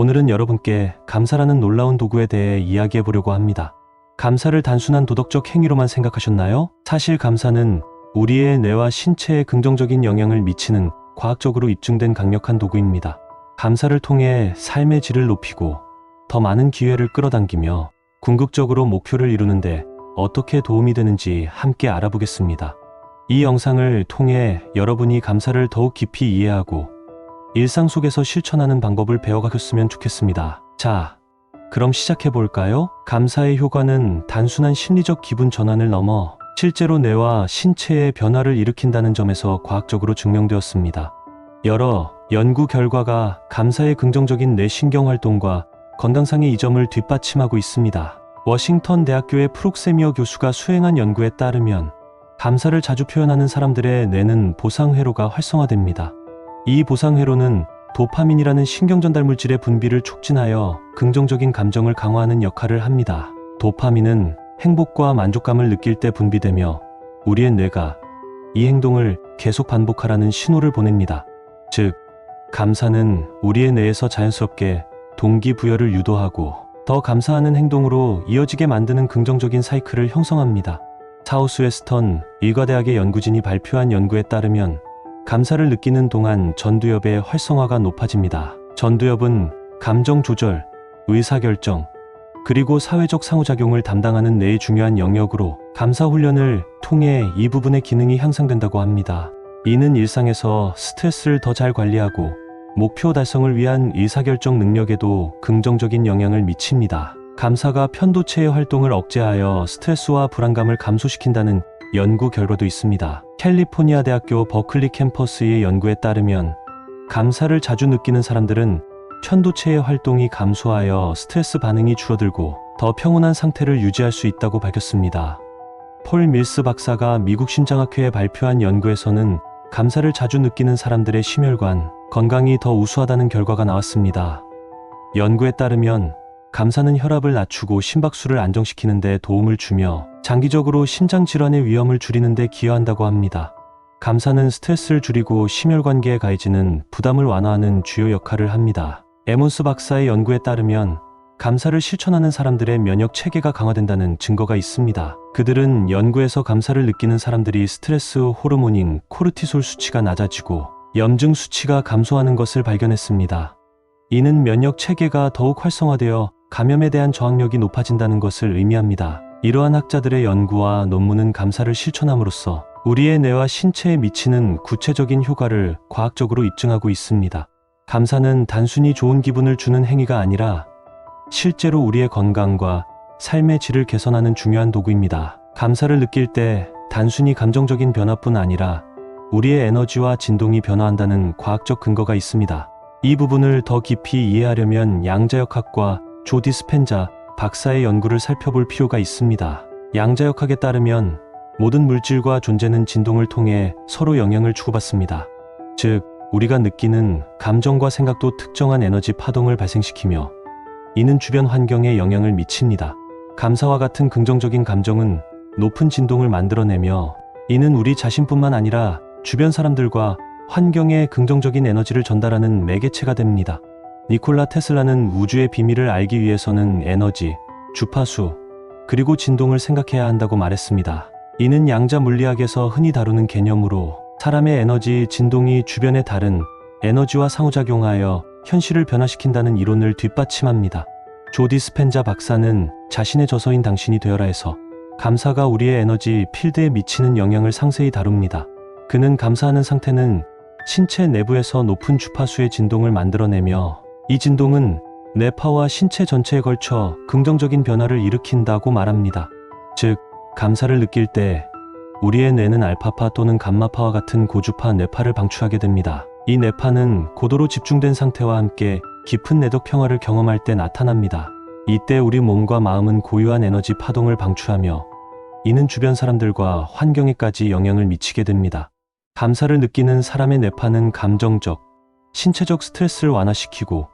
오늘은 여러분께 감사라는 놀라운 도구에 대해 이야기해 보려고 합니다. 감사를 단순한 도덕적 행위로만 생각하셨나요? 사실 감사는 우리의 뇌와 신체에 긍정적인 영향을 미치는 과학적으로 입증된 강력한 도구입니다. 감사를 통해 삶의 질을 높이고 더 많은 기회를 끌어당기며 궁극적으로 목표를 이루는데 어떻게 도움이 되는지 함께 알아보겠습니다. 이 영상을 통해 여러분이 감사를 더욱 깊이 이해하고 일상 속에서 실천하는 방법을 배워가셨으면 좋겠습니다. 자, 그럼 시작해 볼까요? 감사의 효과는 단순한 심리적 기분 전환을 넘어 실제로 뇌와 신체의 변화를 일으킨다는 점에서 과학적으로 증명되었습니다. 여러 연구 결과가 감사의 긍정적인 뇌신경 활동과 건강상의 이점을 뒷받침하고 있습니다. 워싱턴 대학교의 프록세미어 교수가 수행한 연구에 따르면 감사를 자주 표현하는 사람들의 뇌는 보상회로가 활성화됩니다. 이 보상회로는 도파민이라는 신경전달 물질의 분비를 촉진하여 긍정적인 감정을 강화하는 역할을 합니다. 도파민은 행복과 만족감을 느낄 때 분비되며 우리의 뇌가 이 행동을 계속 반복하라는 신호를 보냅니다. 즉, 감사는 우리의 뇌에서 자연스럽게 동기부여를 유도하고 더 감사하는 행동으로 이어지게 만드는 긍정적인 사이클을 형성합니다. 사우스웨스턴 의과대학의 연구진이 발표한 연구에 따르면 감사를 느끼는 동안 전두엽의 활성화가 높아집니다. 전두엽은 감정 조절, 의사결정, 그리고 사회적 상호작용을 담당하는 뇌의 중요한 영역으로 감사 훈련을 통해 이 부분의 기능이 향상된다고 합니다. 이는 일상에서 스트레스를 더 잘 관리하고 목표 달성을 위한 의사결정 능력에도 긍정적인 영향을 미칩니다. 감사가 편도체의 활동을 억제하여 스트레스와 불안감을 감소시킨다는 연구 결과도 있습니다. 캘리포니아 대학교 버클리 캠퍼스의 연구에 따르면 감사를 자주 느끼는 사람들은 편도체의 활동이 감소하여 스트레스 반응이 줄어들고 더 평온한 상태를 유지할 수 있다고 밝혔습니다. 폴 밀스 박사가 미국 심장학회에 발표한 연구에서는 감사를 자주 느끼는 사람들의 심혈관 건강이 더 우수하다는 결과가 나왔습니다. 연구에 따르면 감사는 혈압을 낮추고 심박수를 안정시키는 데 도움을 주며 장기적으로 심장질환의 위험을 줄이는 데 기여한다고 합니다. 감사는 스트레스를 줄이고 심혈관계에 가해지는 부담을 완화하는 주요 역할을 합니다. 에몬스 박사의 연구에 따르면 감사를 실천하는 사람들의 면역 체계가 강화된다는 증거가 있습니다. 그들은 연구에서 감사를 느끼는 사람들이 스트레스 호르몬인 코르티솔 수치가 낮아지고 염증 수치가 감소하는 것을 발견했습니다. 이는 면역 체계가 더욱 활성화되어 감염에 대한 저항력이 높아진다는 것을 의미합니다. 이러한 학자들의 연구와 논문은 감사를 실천함으로써 우리의 뇌와 신체에 미치는 구체적인 효과를 과학적으로 입증하고 있습니다. 감사는 단순히 좋은 기분을 주는 행위가 아니라 실제로 우리의 건강과 삶의 질을 개선하는 중요한 도구입니다. 감사를 느낄 때 단순히 감정적인 변화뿐 아니라 우리의 에너지와 진동이 변화한다는 과학적 근거가 있습니다. 이 부분을 더 깊이 이해하려면 양자역학과 조 디스펜자 박사의 연구를 살펴볼 필요가 있습니다. 양자역학에 따르면 모든 물질과 존재는 진동을 통해 서로 영향을 주고받습니다. 즉, 우리가 느끼는 감정과 생각도 특정한 에너지 파동을 발생시키며 이는 주변 환경에 영향을 미칩니다. 감사와 같은 긍정적인 감정은 높은 진동을 만들어내며 이는 우리 자신뿐만 아니라 주변 사람들과 환경에 긍정적인 에너지를 전달하는 매개체가 됩니다. 니콜라 테슬라는 우주의 비밀을 알기 위해서는 에너지, 주파수, 그리고 진동을 생각해야 한다고 말했습니다. 이는 양자 물리학에서 흔히 다루는 개념으로 사람의 에너지, 진동이 주변의 다른 에너지와 상호작용하여 현실을 변화시킨다는 이론을 뒷받침합니다. 조 디스펜자 박사는 자신의 저서인 당신이 되어라에서 감사가 우리의 에너지 필드에 미치는 영향을 상세히 다룹니다. 그는 감사하는 상태는 신체 내부에서 높은 주파수의 진동을 만들어내며 이 진동은 뇌파와 신체 전체에 걸쳐 긍정적인 변화를 일으킨다고 말합니다. 즉, 감사를 느낄 때 우리의 뇌는 알파파 또는 감마파와 같은 고주파 뇌파를 방출하게 됩니다. 이 뇌파는 고도로 집중된 상태와 함께 깊은 내적 평화를 경험할 때 나타납니다. 이때 우리 몸과 마음은 고유한 에너지 파동을 방출하며 이는 주변 사람들과 환경에까지 영향을 미치게 됩니다. 감사를 느끼는 사람의 뇌파는 감정적, 신체적 스트레스를 완화시키고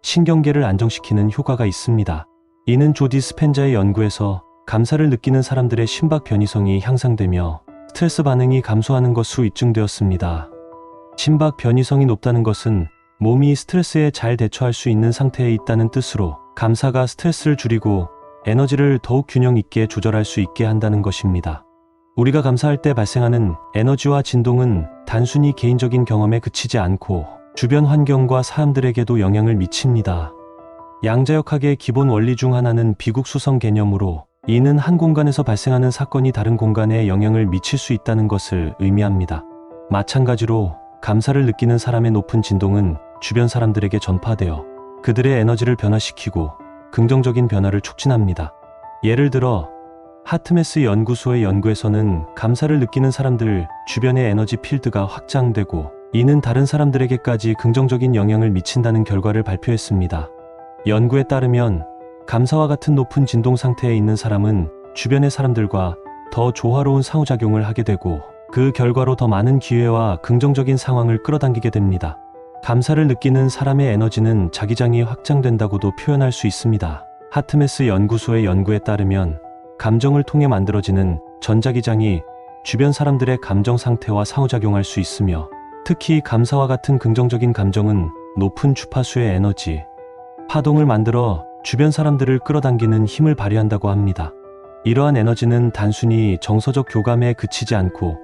신경계를 안정시키는 효과가 있습니다. 이는 조 디스펜자의 연구에서 감사를 느끼는 사람들의 심박 변이성이 향상되며 스트레스 반응이 감소하는 것으로 입증되었습니다. 심박 변이성이 높다는 것은 몸이 스트레스에 잘 대처할 수 있는 상태에 있다는 뜻으로 감사가 스트레스를 줄이고 에너지를 더욱 균형 있게 조절할 수 있게 한다는 것입니다. 우리가 감사할 때 발생하는 에너지와 진동은 단순히 개인적인 경험에 그치지 않고 주변 환경과 사람들에게도 영향을 미칩니다. 양자역학의 기본 원리 중 하나는 비국수성 개념으로 이는 한 공간에서 발생하는 사건이 다른 공간에 영향을 미칠 수 있다는 것을 의미합니다. 마찬가지로 감사를 느끼는 사람의 높은 진동은 주변 사람들에게 전파되어 그들의 에너지를 변화시키고 긍정적인 변화를 촉진합니다. 예를 들어 하트메스 연구소의 연구에서는 감사를 느끼는 사람들 주변의 에너지 필드가 확장되고 이는 다른 사람들에게까지 긍정적인 영향을 미친다는 결과를 발표했습니다. 연구에 따르면 감사와 같은 높은 진동 상태에 있는 사람은 주변의 사람들과 더 조화로운 상호작용을 하게 되고 그 결과로 더 많은 기회와 긍정적인 상황을 끌어당기게 됩니다. 감사를 느끼는 사람의 에너지는 자기장이 확장된다고도 표현할 수 있습니다. 하트메스 연구소의 연구에 따르면 감정을 통해 만들어지는 전자기장이 주변 사람들의 감정 상태와 상호작용할 수 있으며 특히 감사와 같은 긍정적인 감정은 높은 주파수의 에너지, 파동을 만들어 주변 사람들을 끌어당기는 힘을 발휘한다고 합니다. 이러한 에너지는 단순히 정서적 교감에 그치지 않고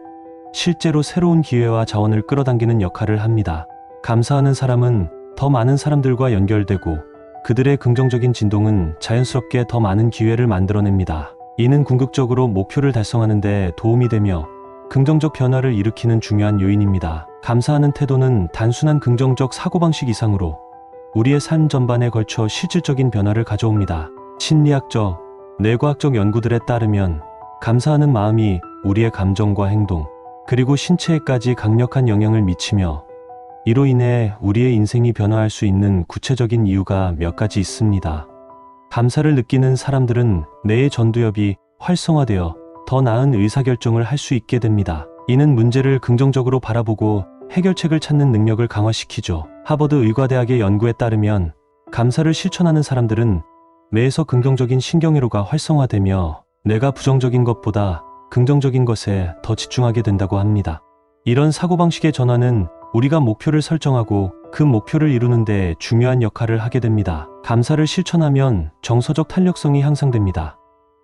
실제로 새로운 기회와 자원을 끌어당기는 역할을 합니다. 감사하는 사람은 더 많은 사람들과 연결되고 그들의 긍정적인 진동은 자연스럽게 더 많은 기회를 만들어냅니다. 이는 궁극적으로 목표를 달성하는 데 도움이 되며 긍정적 변화를 일으키는 중요한 요인입니다. 감사하는 태도는 단순한 긍정적 사고방식 이상으로 우리의 삶 전반에 걸쳐 실질적인 변화를 가져옵니다. 심리학적, 뇌과학적 연구들에 따르면 감사하는 마음이 우리의 감정과 행동, 그리고 신체에까지 강력한 영향을 미치며 이로 인해 우리의 인생이 변화할 수 있는 구체적인 이유가 몇 가지 있습니다. 감사를 느끼는 사람들은 뇌의 전두엽이 활성화되어 더 나은 의사결정을 할 수 있게 됩니다. 이는 문제를 긍정적으로 바라보고 해결책을 찾는 능력을 강화시키죠. 하버드 의과대학의 연구에 따르면 감사를 실천하는 사람들은 뇌에서 긍정적인 신경회로가 활성화되며 뇌가 부정적인 것보다 긍정적인 것에 더 집중하게 된다고 합니다. 이런 사고방식의 전환은 우리가 목표를 설정하고 그 목표를 이루는 데 중요한 역할을 하게 됩니다. 감사를 실천하면 정서적 탄력성이 향상됩니다.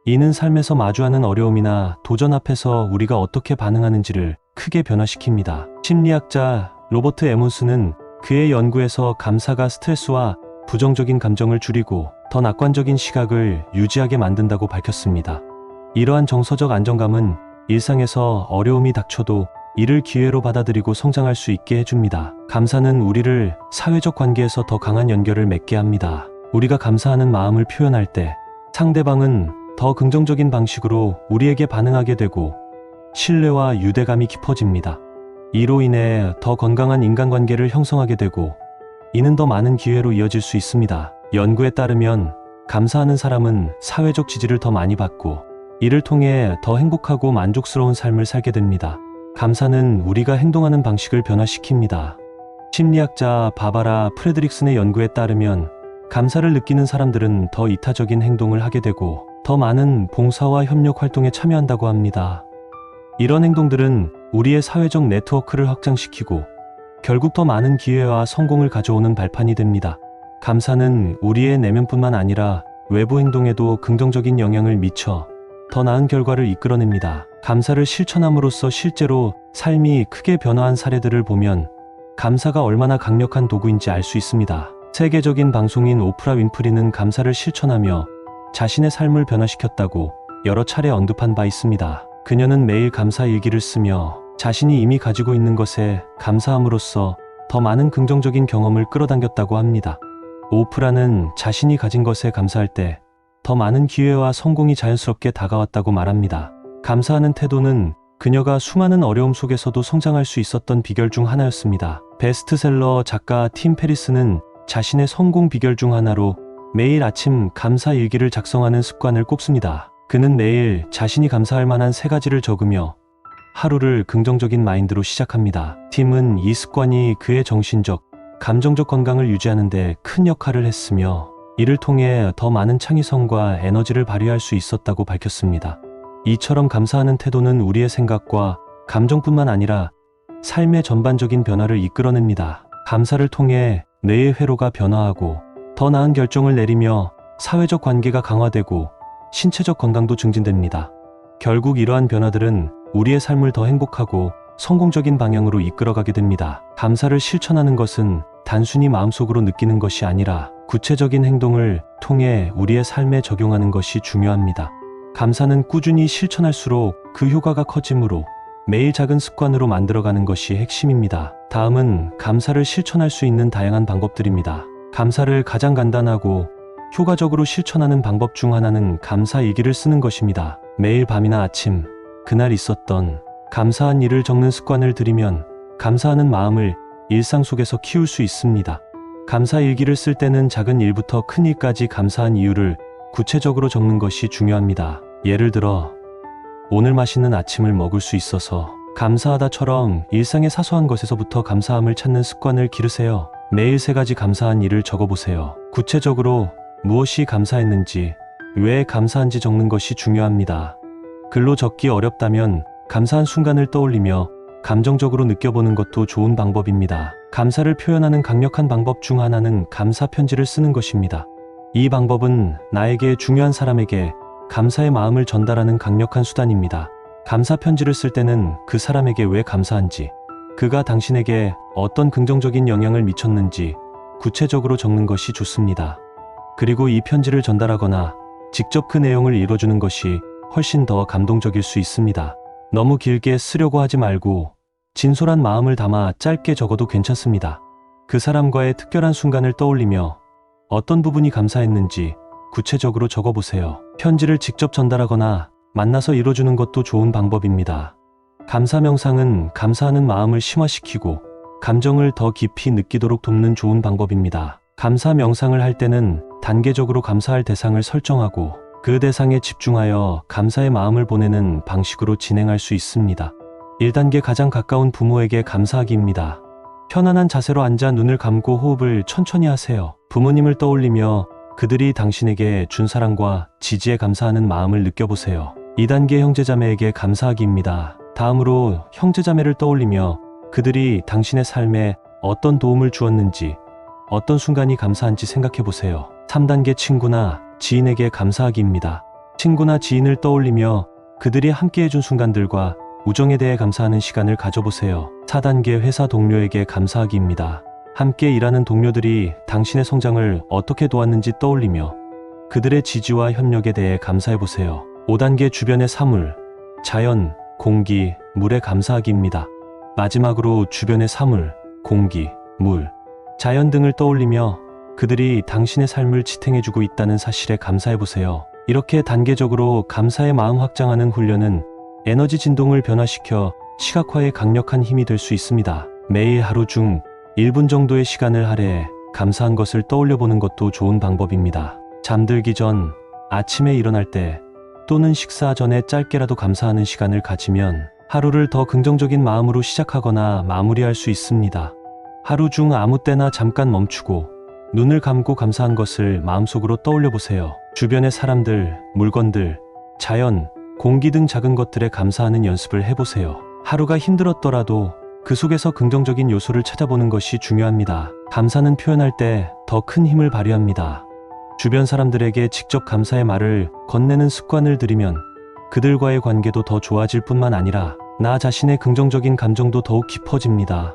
이는 삶에서 마주하는 어려움이나 도전 앞에서 우리가 어떻게 반응하는지를 크게 변화시킵니다. 심리학자 로버트 에몬스는 그의 연구에서 감사가 스트레스와 부정적인 감정을 줄이고 더 낙관적인 시각을 유지하게 만든다고 밝혔습니다. 이러한 정서적 안정감은 일상에서 어려움이 닥쳐도 이를 기회로 받아들이고 성장할 수 있게 해줍니다. 감사는 우리를 사회적 관계에서 더 강한 연결을 맺게 합니다. 우리가 감사하는 마음을 표현할 때 상대방은 더 긍정적인 방식으로 우리에게 반응하게 되고 신뢰와 유대감이 깊어집니다. 이로 인해 더 건강한 인간관계를 형성하게 되고 이는 더 많은 기회로 이어질 수 있습니다. 연구에 따르면 감사하는 사람은 사회적 지지를 더 많이 받고 이를 통해 더 행복하고 만족스러운 삶을 살게 됩니다. 감사는 우리가 행동하는 방식을 변화시킵니다. 심리학자 바바라 프레드릭슨의 연구에 따르면 감사를 느끼는 사람들은 더 이타적인 행동을 하게 되고 더 많은 봉사와 협력 활동에 참여한다고 합니다. 이런 행동들은 우리의 사회적 네트워크를 확장시키고 결국 더 많은 기회와 성공을 가져오는 발판이 됩니다. 감사는 우리의 내면뿐만 아니라 외부 행동에도 긍정적인 영향을 미쳐 더 나은 결과를 이끌어냅니다. 감사를 실천함으로써 실제로 삶이 크게 변화한 사례들을 보면 감사가 얼마나 강력한 도구인지 알 수 있습니다. 세계적인 방송인 오프라 윈프리는 감사를 실천하며 자신의 삶을 변화시켰다고 여러 차례 언급한 바 있습니다. 그녀는 매일 감사 일기를 쓰며 자신이 이미 가지고 있는 것에 감사함으로써 더 많은 긍정적인 경험을 끌어당겼다고 합니다. 오프라는 자신이 가진 것에 감사할 때 더 많은 기회와 성공이 자연스럽게 다가왔다고 말합니다. 감사하는 태도는 그녀가 수많은 어려움 속에서도 성장할 수 있었던 비결 중 하나였습니다. 베스트셀러 작가 팀 페리스는 자신의 성공 비결 중 하나로 매일 아침 감사 일기를 작성하는 습관을 꼽습니다. 그는 매일 자신이 감사할 만한 3가지를 적으며 하루를 긍정적인 마인드로 시작합니다. 팀은 이 습관이 그의 정신적, 감정적 건강을 유지하는 데 큰 역할을 했으며 이를 통해 더 많은 창의성과 에너지를 발휘할 수 있었다고 밝혔습니다. 이처럼 감사하는 태도는 우리의 생각과 감정뿐만 아니라 삶의 전반적인 변화를 이끌어냅니다. 감사를 통해 뇌의 회로가 변화하고 더 나은 결정을 내리며 사회적 관계가 강화되고 신체적 건강도 증진됩니다. 결국 이러한 변화들은 우리의 삶을 더 행복하고 성공적인 방향으로 이끌어가게 됩니다. 감사를 실천하는 것은 단순히 마음속으로 느끼는 것이 아니라 구체적인 행동을 통해 우리의 삶에 적용하는 것이 중요합니다. 감사는 꾸준히 실천할수록 그 효과가 커지므로 매일 작은 습관으로 만들어가는 것이 핵심입니다. 다음은 감사를 실천할 수 있는 다양한 방법들입니다. 감사를 가장 간단하고 효과적으로 실천하는 방법 중 하나는 감사 일기를 쓰는 것입니다. 매일 밤이나 아침, 그날 있었던 감사한 일을 적는 습관을 들이면 감사하는 마음을 일상 속에서 키울 수 있습니다. 감사 일기를 쓸 때는 작은 일부터 큰 일까지 감사한 이유를 구체적으로 적는 것이 중요합니다. 예를 들어, 오늘 맛있는 아침을 먹을 수 있어서 감사하다처럼 일상의 사소한 것에서부터 감사함을 찾는 습관을 기르세요. 매일 3가지 감사한 일을 적어보세요. 구체적으로 무엇이 감사했는지, 왜 감사한지 적는 것이 중요합니다. 글로 적기 어렵다면 감사한 순간을 떠올리며 감정적으로 느껴보는 것도 좋은 방법입니다. 감사를 표현하는 강력한 방법 중 하나는 감사 편지를 쓰는 것입니다. 이 방법은 나에게 중요한 사람에게 감사의 마음을 전달하는 강력한 수단입니다. 감사 편지를 쓸 때는 그 사람에게 왜 감사한지, 그가 당신에게 어떤 긍정적인 영향을 미쳤는지 구체적으로 적는 것이 좋습니다. 그리고 이 편지를 전달하거나 직접 그 내용을 읽어주는 것이 훨씬 더 감동적일 수 있습니다. 너무 길게 쓰려고 하지 말고 진솔한 마음을 담아 짧게 적어도 괜찮습니다. 그 사람과의 특별한 순간을 떠올리며 어떤 부분이 감사했는지 구체적으로 적어보세요. 편지를 직접 전달하거나 만나서 이뤄주는 것도 좋은 방법입니다. 감사 명상은 감사하는 마음을 심화시키고 감정을 더 깊이 느끼도록 돕는 좋은 방법입니다. 감사 명상을 할 때는 단계적으로 감사할 대상을 설정하고 그 대상에 집중하여 감사의 마음을 보내는 방식으로 진행할 수 있습니다. 1단계 가장 가까운 부모에게 감사하기입니다. 편안한 자세로 앉아 눈을 감고 호흡을 천천히 하세요. 부모님을 떠올리며 그들이 당신에게 준 사랑과 지지에 감사하는 마음을 느껴보세요. 2단계 형제자매에게 감사하기입니다. 다음으로 형제자매를 떠올리며 그들이 당신의 삶에 어떤 도움을 주었는지, 어떤 순간이 감사한지 생각해보세요. 3단계 친구나 지인에게 감사하기입니다. 친구나 지인을 떠올리며 그들이 함께 해준 순간들과 우정에 대해 감사하는 시간을 가져보세요. 4단계 회사 동료에게 감사하기입니다. 함께 일하는 동료들이 당신의 성장을 어떻게 도왔는지 떠올리며 그들의 지지와 협력에 대해 감사해보세요. 5단계 주변의 사물, 자연, 공기, 물에 감사하기입니다. 마지막으로 주변의 사물, 공기, 물, 자연 등을 떠올리며 그들이 당신의 삶을 지탱해주고 있다는 사실에 감사해보세요. 이렇게 단계적으로 감사의 마음 확장하는 훈련은 에너지 진동을 변화시켜 시각화에 강력한 힘이 될 수 있습니다. 매일 하루 중 1분 정도의 시간을 할애해 감사한 것을 떠올려보는 것도 좋은 방법입니다. 잠들기 전, 아침에 일어날 때 또는 식사 전에 짧게라도 감사하는 시간을 가지면 하루를 더 긍정적인 마음으로 시작하거나 마무리할 수 있습니다. 하루 중 아무 때나 잠깐 멈추고 눈을 감고 감사한 것을 마음속으로 떠올려보세요. 주변의 사람들, 물건들, 자연, 공기 등 작은 것들에 감사하는 연습을 해보세요. 하루가 힘들었더라도 그 속에서 긍정적인 요소를 찾아보는 것이 중요합니다. 감사는 표현할 때 더 큰 힘을 발휘합니다. 주변 사람들에게 직접 감사의 말을 건네는 습관을 들이면 그들과의 관계도 더 좋아질 뿐만 아니라 나 자신의 긍정적인 감정도 더욱 깊어집니다.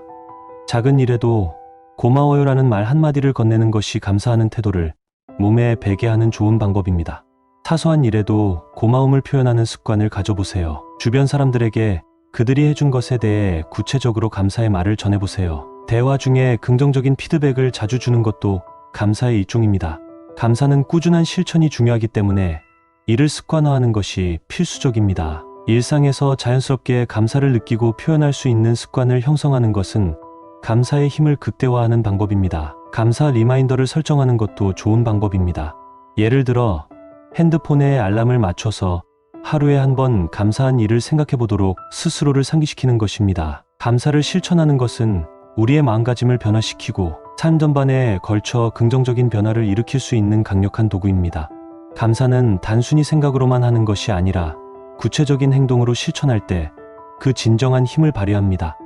작은 일에도 고마워요라는 말 한마디를 건네는 것이 감사하는 태도를 몸에 배게 하는 좋은 방법입니다. 사소한 일에도 고마움을 표현하는 습관을 가져보세요. 주변 사람들에게 그들이 해준 것에 대해 구체적으로 감사의 말을 전해보세요. 대화 중에 긍정적인 피드백을 자주 주는 것도 감사의 일종입니다. 감사는 꾸준한 실천이 중요하기 때문에 이를 습관화하는 것이 필수적입니다. 일상에서 자연스럽게 감사를 느끼고 표현할 수 있는 습관을 형성하는 것은 감사의 힘을 극대화하는 방법입니다. 감사 리마인더를 설정하는 것도 좋은 방법입니다. 예를 들어 핸드폰에 알람을 맞춰서 하루에 한 번 감사한 일을 생각해 보도록 스스로를 상기시키는 것입니다. 감사를 실천하는 것은 우리의 마음가짐을 변화시키고 삶 전반에 걸쳐 긍정적인 변화를 일으킬 수 있는 강력한 도구입니다. 감사는 단순히 생각으로만 하는 것이 아니라 구체적인 행동으로 실천할 때 그 진정한 힘을 발휘합니다.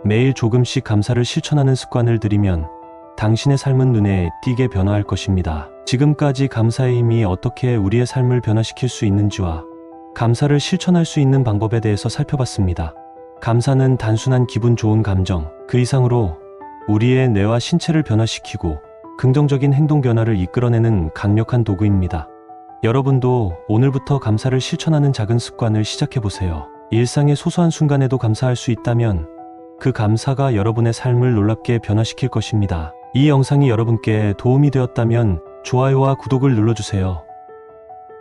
매일 조금씩 감사를 실천하는 습관을 들이면 당신의 삶은 눈에 띄게 변화할 것입니다. 지금까지 감사의 힘이 어떻게 우리의 삶을 변화시킬 수 있는지와 감사를 실천할 수 있는 방법에 대해서 살펴봤습니다. 감사는 단순한 기분 좋은 감정, 그 이상으로 우리의 뇌와 신체를 변화시키고 긍정적인 행동 변화를 이끌어내는 강력한 도구입니다. 여러분도 오늘부터 감사를 실천하는 작은 습관을 시작해보세요. 일상의 소소한 순간에도 감사할 수 있다면 그 감사가 여러분의 삶을 놀랍게 변화시킬 것입니다. 이 영상이 여러분께 도움이 되었다면 좋아요와 구독을 눌러주세요.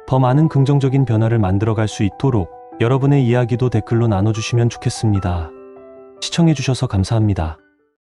더 많은 긍정적인 변화를 만들어갈 수 있도록 여러분의 이야기도 댓글로 나눠주시면 좋겠습니다. 시청해주셔서 감사합니다.